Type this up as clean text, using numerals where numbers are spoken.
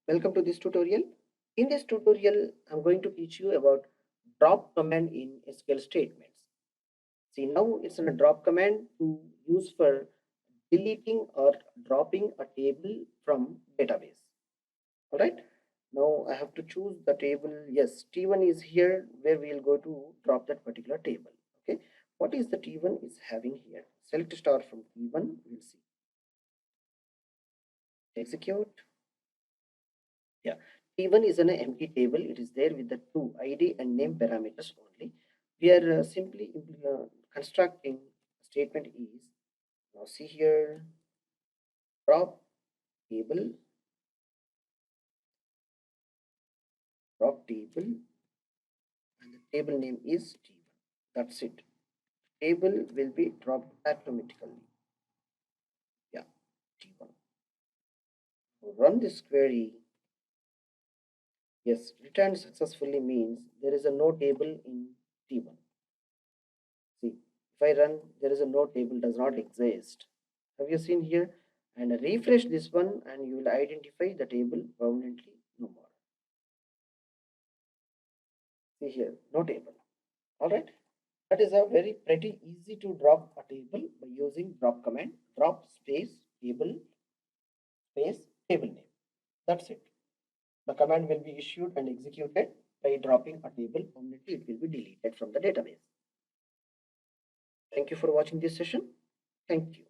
Welcome to this tutorial. In this tutorial, I'm going to teach you about drop command in SQL statements. See, now it's a drop command to use for deleting or dropping a table from database. All right. Now I have to choose the table. Yes, T1 is here where we'll go to drop that particular table. Okay. What is the T1 is having here? Select star from T1. We'll see. Execute. Yeah, T1 is an empty table. It is there with the two ID and name parameters only. We are simply constructing statement is, now see here, drop table, and the table name is T1. That's it. Table will be dropped automatically. Yeah, T1. Run this query. Yes, returned successfully means there is a no table in T1. See, if I run, there is a no table does not exist. Have you seen here? And refresh this one and you will identify the table permanently no more. See here, no table. Alright. That is a very pretty easy to drop a table by using drop command. Drop space table space table name. That's it. The command will be issued and executed by dropping a table permanently. It will be deleted from the database. Thank you for watching this session. Thank you.